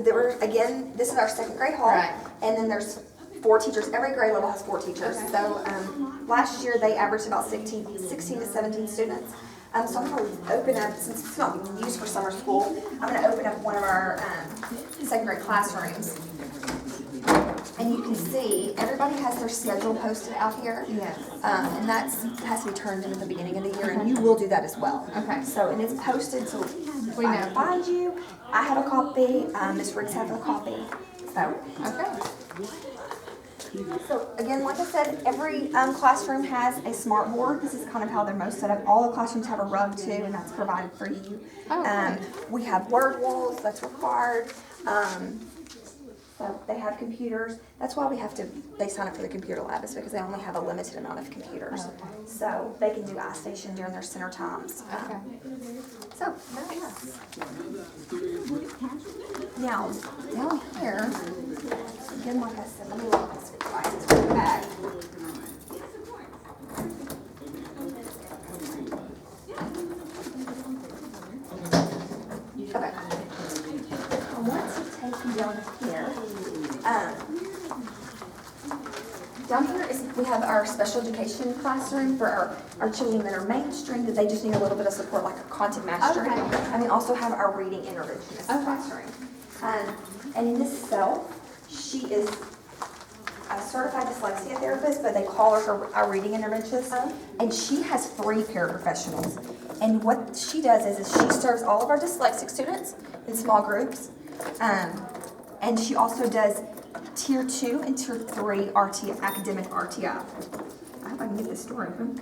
again, this is our second grade hall. Right. And then there's 4 teachers. Every grade level has 4 teachers. Okay. So last year they averaged about 16 to 17 students. So I'm going to open up, since it's not used for summer school, I'm going to open up one of our second grade classrooms. And you can see everybody has their schedule posted out here. Yes. And that has to be turned in at the beginning of the year, and you will do that as well. Okay. So, and it's posted, so We I know. can find you. I have a copy. Ms. Riggs has a copy. So, Okay. so again, like I said, every classroom has a smart board. This is kind of how they're most set up. All the classrooms have a rug too, and that's provided for you. Oh, okay. We have word walls. That's required. So they have computers. That's why they sign up for the computer lab, is because they only have a limited amount of computers. Okay. So they can do iStation during their center times. Okay. So, Nice. now, down here, again, like I said, let me look at this devices from the back. Okay. I want to take you down here. Down here we have our special education classroom for our children that are mainstream, that they just need a little bit of support, like a content mastery. Okay. And we also have our reading interventionist classroom. And in this cell, she is a certified dyslexia therapist, but they call her our reading interventionist. And she has 3 paraprofessionals. And what she does is she serves all of our dyslexic students in small groups. And she also does Tier 2 and Tier 3 RTI, academic RTI. I hope I can get this door open.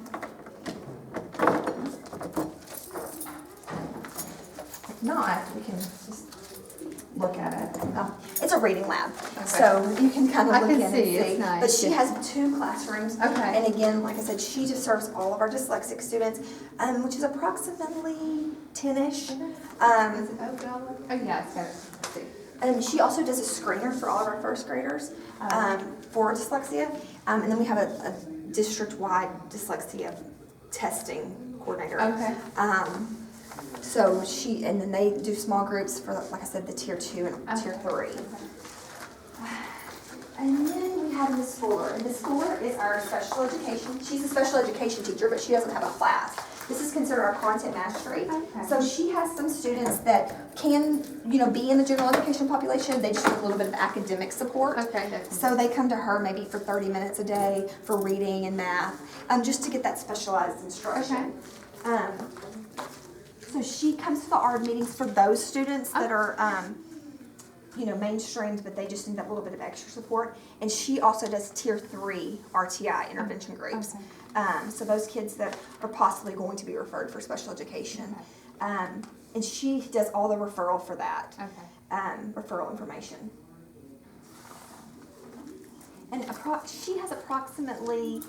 If not, we can just look at it. It's a reading lab, so you can kind of I look can in and see. see. It's nice. But she has 2 classrooms. Okay. And again, like I said, she just serves all of our dyslexic students, which is approximately 10-ish. Is it open all the way? Oh, yeah, it's got it. Let's see. And she also does a screener for all of our first graders for dyslexia. And then we have a district-wide dyslexia testing coordinator. Okay. So and then they do small groups for, like I said, the Tier 2 and Tier 3. And then we have Miss Fuller. And Miss Fuller is our special education. She's a special education teacher, but she doesn't have a class. This is considered our content mastery. Okay. So she has some students that can, be in the general education population. They just need a little bit of academic support. Okay, definitely. So they come to her maybe for 30 minutes a day for reading and math, just to get that specialized instruction. Okay. So she comes to the ARD meetings for those students that are, mainstreamed, but they just need that little bit of extra support. And she also does Tier 3 RTI intervention groups. Okay. So those kids that are possibly going to be referred for special education. And she does all the referral for that. Okay. Referral information. And she has approximately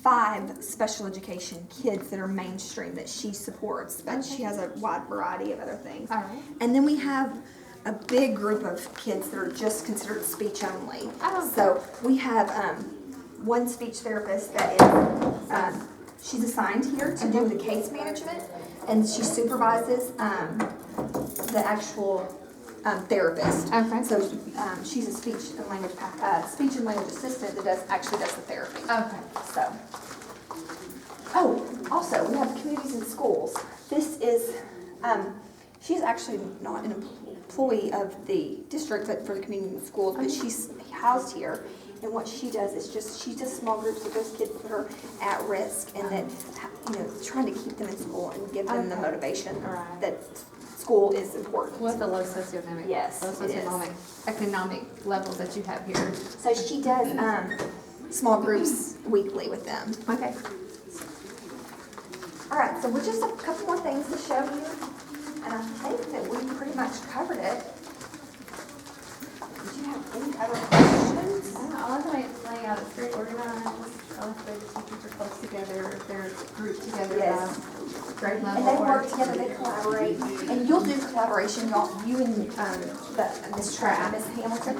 5 special education kids that are mainstream that she supports, but she has a wide variety of other things. All right. And then we have a big group of kids that are just considered speech only. Oh. So we have one speech therapist that is, she's assigned here to do the case management, and she supervises the actual therapist. Okay. So she's a speech and language assistant that actually does the therapy. Okay. So, also we have communities and schools. This is, she's actually not an employee of the district, but for the community and schools, but she's housed here. And what she does is she does small groups with those kids that are at risk, and then, trying to keep them in school and give them the motivation that school is important. What's the low socioeconomic? Yes, Low it is. socioeconomic economic levels that you have here. So she does small groups weekly with them. Okay. All right, so we're just a couple more things to show you, and I think that we pretty much covered it. Did you have any other questions? I love the way it's laying out. It's very organized. I like the way the teachers are close together. They're grouped together Yes. by grade level. And they work together, they collaborate, and you'll do collaboration, you and Miss Hamilton,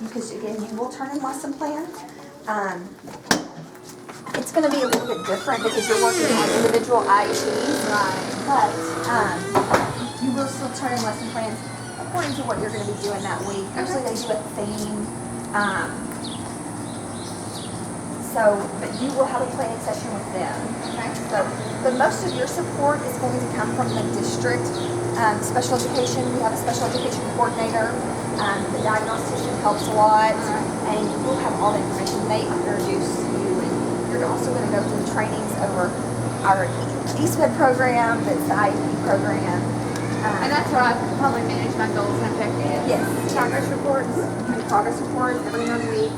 because again, you will turn in lesson plans. It's going to be a little bit different because you're working on individual IEPs, but you will still turn in lesson plans. according to what you're going to be doing that week. Usually they do a theme. But you will have a planning session with them. Okay. But most of your support is going to come from the district. Special education, we have a special education coordinator. The diagnostician helps a lot, and you'll have all the information. They introduce you, and you're also going to go through trainings over our EastMed program, that's the IEP program. And that's where I probably manage my goals and objectives. Yes. Progress reports. And progress reports every other week.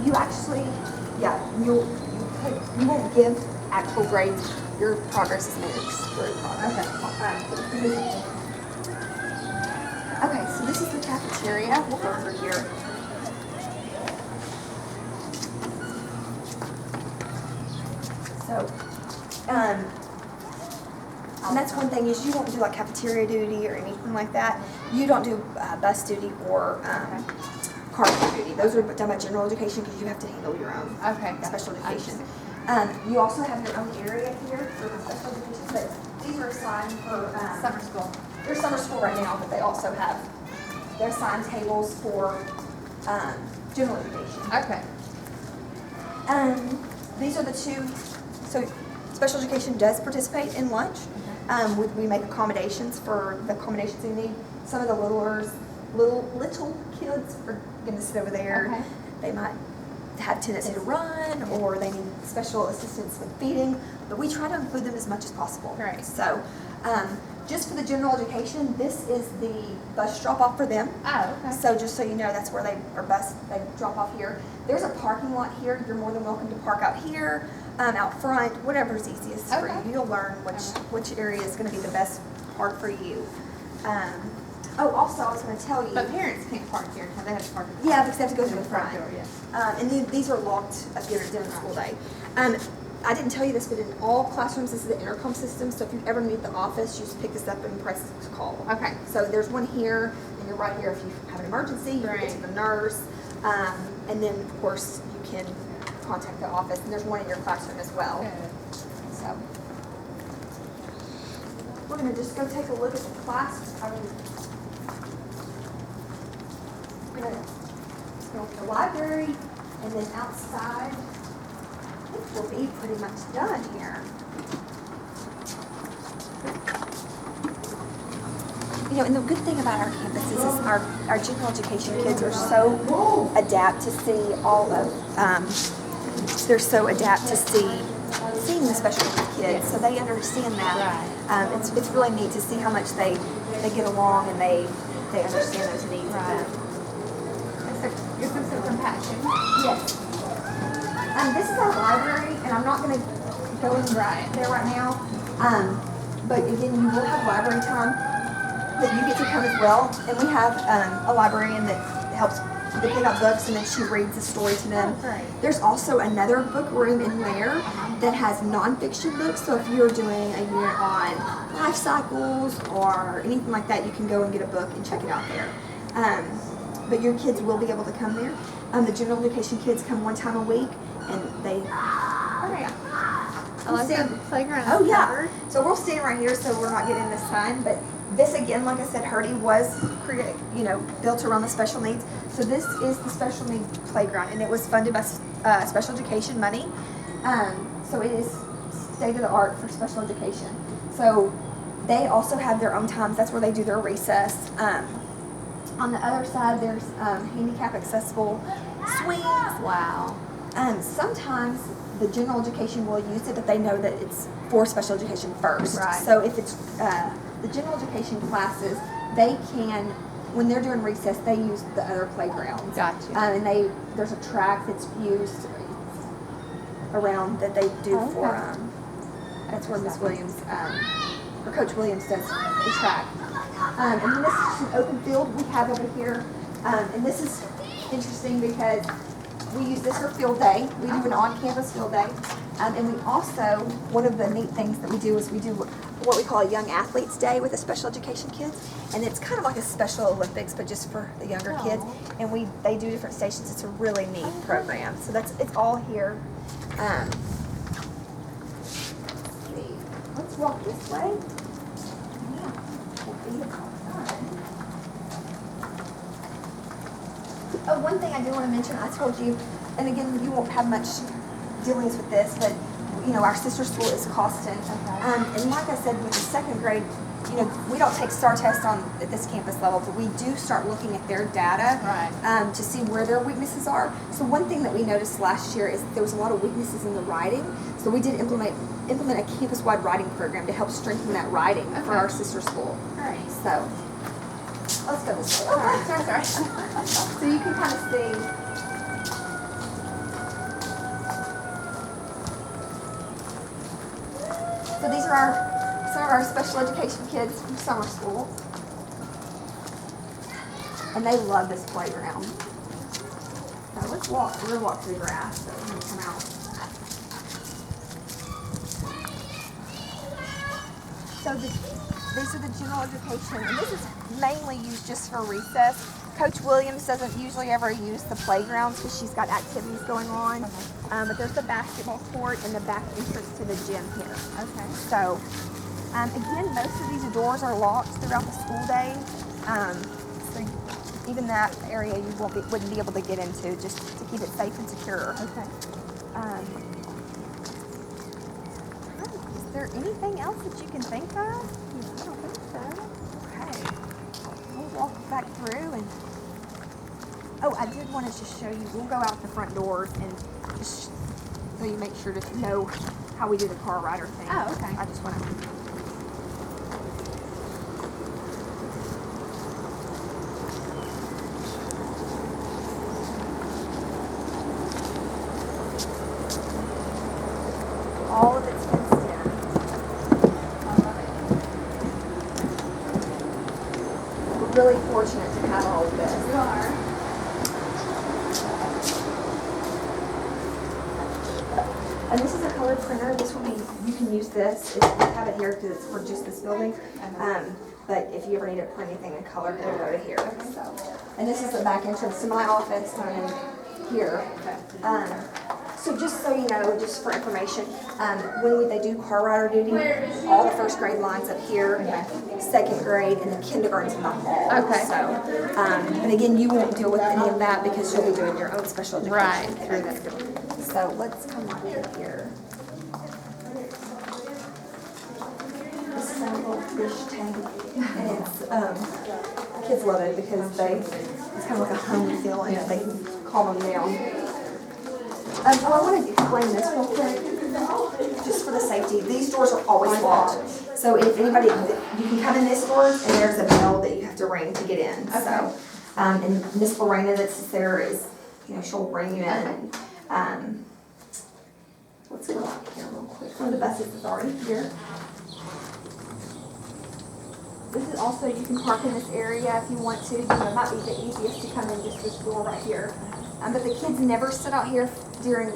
You actually, you won't give actual grades. Your progress is managed through progress. Okay, so this is the cafeteria. We'll go over here. So, and that's one thing is you don't do like cafeteria duty or anything like that. You don't do bus duty or car duty. Those are done by general education because you have to handle your own special education. You also have your own area here for the special education, but these are assigned for Summer school. they're summer school right now, but they also have their assigned tables for general education. Okay. These are the two. So special education does participate in lunch. We make accommodations for the accommodations they need. Some of the little kids are going to sit over there. Okay. They might have tendency to run, or they need special assistance with feeding. But we try to include them as much as possible. Right. So, just for the general education, this is the bus drop off for them. Oh, okay. So just so you know, that's where they drop off here. There's a parking lot here. You're more than welcome to park out here, out front, whatever's easiest for you. You'll learn which area is going to be the best part for you. Also, I was going to tell you. But parents can't park here. They have to park. Yeah, because they have to go through the front. door. Yeah. And these are locked during the school day. I didn't tell you this, but in all classrooms, this is the intercom system. So if you ever need the office, you just pick this up and press call. Okay. So there's one here, and you're right here if you have an emergency. You can get to the nurse, and then of course you can contact the office. And there's one in your classroom as well. Good. So we're gonna just go take a look at the class. We're gonna go to the library, and then outside. We'll be pretty much done here. You know, and the good thing about our campus is our general education kids are so adept to see all of, they're so adept to seeing the special needs kids, so they understand that. It's really neat to see how much they get along and they understand those needs. Right. It's a sense of compassion. Yes. This is our library, and I'm not going to go in there right now. But again, you will have library time that you get to come as well. And we have a librarian that helps they pick out books, and then she reads the story to them. Oh, great. There's also another book room in there that has nonfiction books. So if you're doing a unit on life cycles or anything like that, you can go and get a book and check it out there. But your kids will be able to come there. The general education kids come one time a week. And they. Oh yeah. I like the playground. Oh yeah. So we're standing right here, so we're not getting the sun. But this again, like I said, Hertie was built around the special needs. So this is the special needs playground, and it was funded by special education money. So it is state of the art for special education. So they also have their own times. That's where they do their recess. On the other side, there's handicap accessible swings. Wow. Sometimes the general education will use it, but they know that it's for special education first. Right. So if it's the general education classes, they can, when they're doing recess, they use the other playgrounds. Gotcha. And there's a track that's used around that they do for, that's where Miss Williams, or Coach Williams does the track. And then this is just an open field we have over here. And this is interesting because we use this for field day. We do an on-campus field day. And we also, one of the neat things that we do is we do what we call a Young Athletes Day with the special education kids. And it's kind of like a Special Olympics, but just for the younger kids. And they do different stations. It's a really neat program. So it's all here. Let's see. Let's walk this way. Yeah. We'll be outside. Oh, one thing I do want to mention, I told you, and again, you won't have much dealings with this, but, you know, our sister school is Costin. And like I said, with the second grade, you know, we don't take STAR tests at this campus level, but we do start looking at their data to see where their weaknesses are. So one thing that we noticed last year is that there was a lot of weaknesses in the writing. So we did implement a campus-wide writing program to help strengthen that writing for our sister school. All right. So let's go this way. All right. Sorry. So you can kind of see. So these are some of our special education kids from summer school. And they love this playground. Now let's walk. We're going to walk through the grass so we can come out. So these are the general education, and this is mainly used just for recess. Coach Williams doesn't usually ever use the playgrounds because she's got activities going on. But there's the basketball court and the back entrance to the gym here. Okay. So, again, most of these doors are locked throughout the school day. So even that area you wouldn't be able to get into just to keep it safe and secure. Okay. Is there anything else that you can think of? I don't think so. Okay. We'll walk back through and. Oh, I did want to just show you. We'll go out the front doors and just so you make sure to know how we do the car rider thing. Oh, okay. I just want to. All of it's fenced in. I love it. We're really fortunate to have all of this. You are. And this is a color printer. This will be, you can use this. We have it here because it's for just this building. But if you ever need to print anything in color, it'll go to here. So, and this is the back entrance to my office in here. So just so you know, just for information, when they do car rider duty, all the first grade lines up here, second grade, and then kindergarten's in the hall. Okay. So, and again, you won't deal with any of that because you'll be doing your own special education. Right. through this. So let's come on in here. This is a little fish tank, and it's kids love it because it's kind of like a home feeling. They can calm them down. I want to explain this real quick, just for the safety. These doors are always locked. So if anybody, you can come in this door, and there's a bell that you have to ring to get in. So, and Miss Lorena that's there is, she'll ring you in. Let's go out here real quick. One of the buses is already here. This is also, you can park in this area if you want to. It might be the easiest to come in just this door right here. But the kids never sit out here during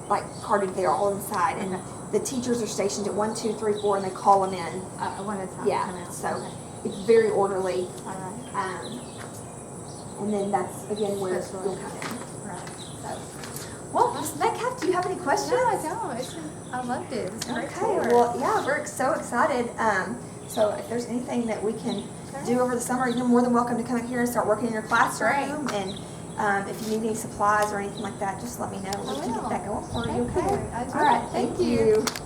like car duty. They're all inside, and the teachers are stationed at 1, 2, 3, 4, and they call them in. One at a time. Yeah, so it's very orderly. All right. And then that's again where That's you'll really come in. Right. So, well, Ms. Metcalf, do you have any questions? No, I don't. I loved it. It's a great Okay, tour. well, yeah, we're so excited. So if there's anything that we can do over the summer, you're more than welcome to come here and start working in your classroom. Great. And if you need any supplies or anything like that, just let me know. We can get that going for you. Thank you. Okay. All right. Thank you.